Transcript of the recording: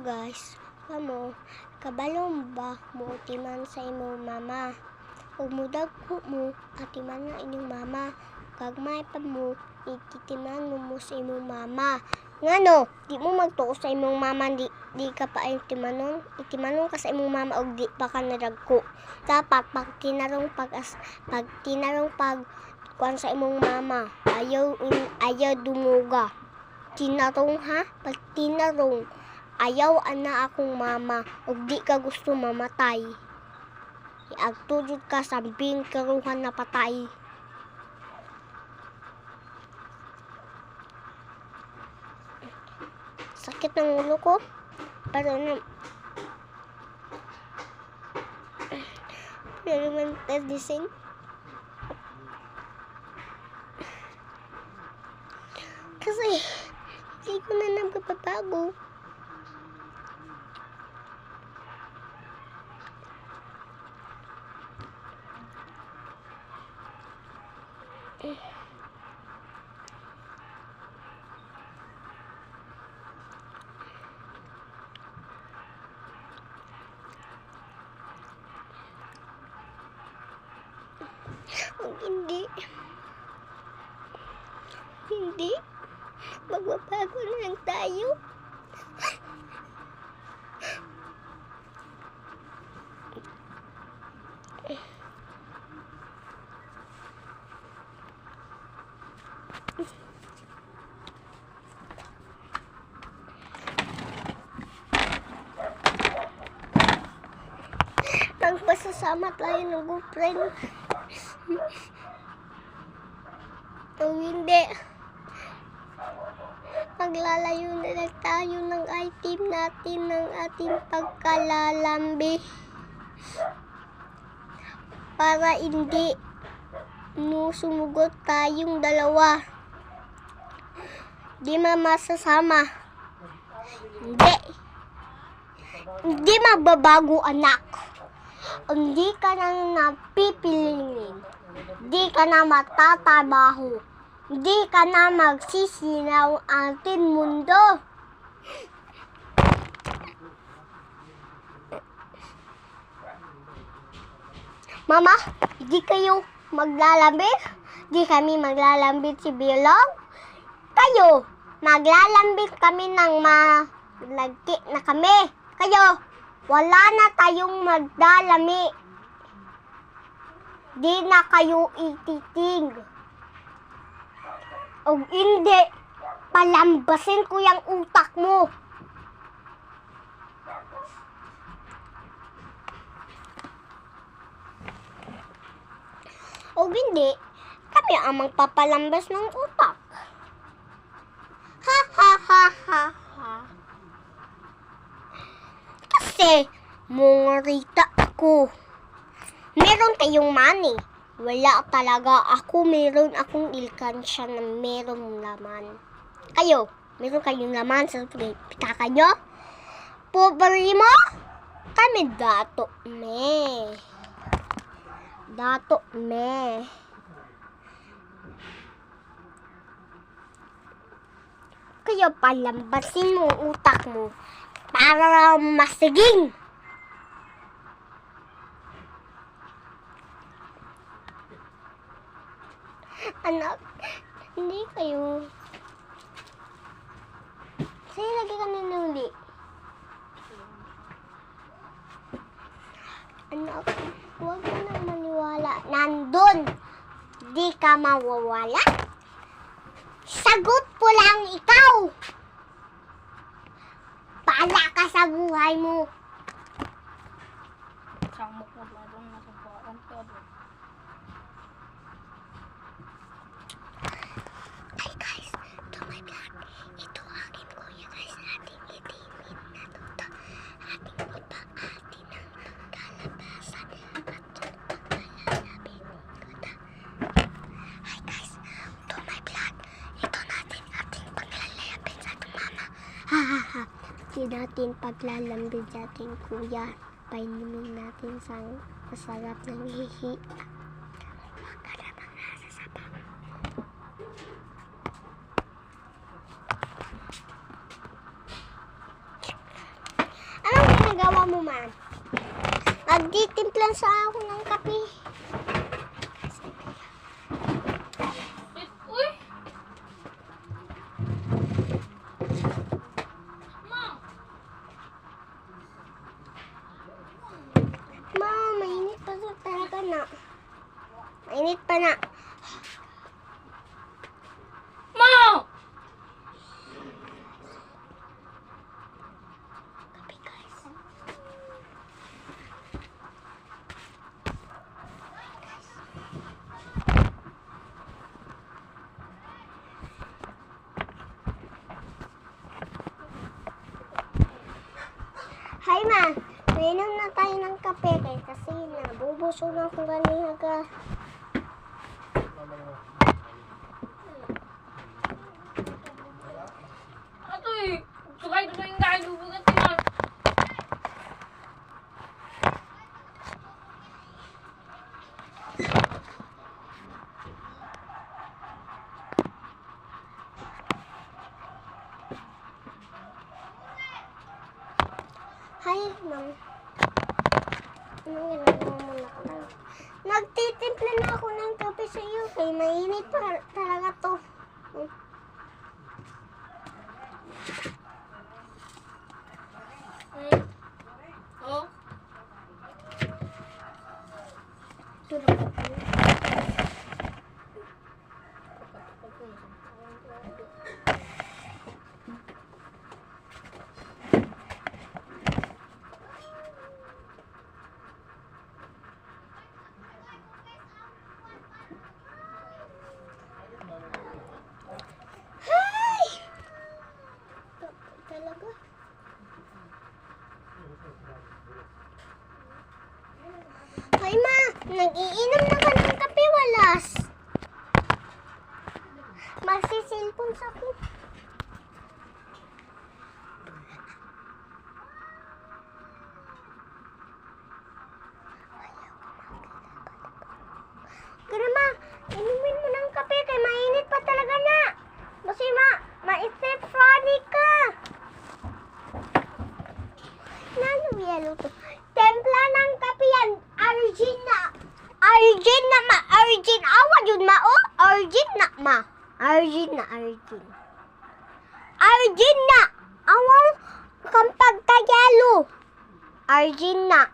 guys, kamo, kabalong ba mo timan sa imong mama? Ug mudagko mo, atiman na inyong mama. Kagmay pa mo, ititiman mo sa imong mama. Ngano, di mo magtuo sa imong mama, di ka pa ay timanon. Itimanon ka sa imong mama ug di pa ka nadagko. Dapat pag tinarong kuan sa imong mama, ayaw dumuga. Tinarong ha, pag tinarong, ayaw ana akong mama ug di ka gusto mamatay. Iagtudod ka sa bing karuhan na patay. Sakit ng ulo ko. Pero naman medicine. Kasi hindi ko na nagpapabago. Kung hindi, magbabago na lang tayo. Magpasasama tayo ng girlfriend. O hindi, maglalayo na lang tayo ng item natin ng ating pagkalalambi para hindi sumugot tayong dalawa. Di masasama. Hindi magbabago, anak. Hindi ka nang napipilingin. Hindi ka na matatabaho. Hindi ka na magsisinaw ang ating mundo. Mama, hindi kayo maglalambit? Hindi kami maglalambit si Bilog? Kayo, maglalambit kami ng malagki na kami. Kayo, wala na tayong magdalami. Di na kayo ititig. O hindi, palambasin ko yung utak mo. O hindi, kami ang magpapalambas ng utak. Ha ha ha ha ha. Kasi, mungurita ako. Meron kayong money. Wala talaga ako. Meron akong ilkansya na meron laman. Kayo, meron kayong laman sa pitaka nyo? Pobre mo? Kami dato me. Dato me. Kaya palambasin mo ang utak mo para masiging. Anak, hindi kayo. Sige, lagi ka ninuli. Anak, huwag mo nang maniwala. Nandun, di ka mawawala. Sagot po lang ikaw. Pala ka sa buhay mo. Samok mo lalong nasa buwan todo. Hi guys, to my vlog. Ito akin kuya guys. Ating itimit na tuto. Ating ipaatin ng pagkalabasan at pagkalalabin ko. Hi guys, to my vlog. Ito natin ating paglalabin sa ating mama. Ha ha ha. Hindi natin paglalambin sa ating kuya. Painumin natin sa masarap ng hihi. Huwag ka namang nasa sabaw. ginagawa mo, man? Nagtitimplan sa ako ng kape. Uy! Mom! Ma, mainit pa talaga na. Mainit pa na. Mom! Kape, guys. Hi, ma. Mainom na tayo ng kape kasi nabubusog na akong kanina ka. Ato eh! Sukay ko yung dahil bubugat ni Mom. Hi, ma'am. Anong ginagawa mo na ka? Nagtitimpla na ako ng kape sa iyo kay mainit pa talaga to. Oh? Hi! Talaga? Hi, ma. Nag-iinom na ka ng kape, walas. Magsisilpon sa ko. Grandma, inumin mo ng kape kay mainit pa talaga na. Kasi maisip funny ka. Nano yellow to? Templa ng kape yan. Argin na. Argin na ma. Argin. Awa yun ma oh. Argin na ma. Argin na. Argin. Argin na. Awang kampag ka yellow. Argin na.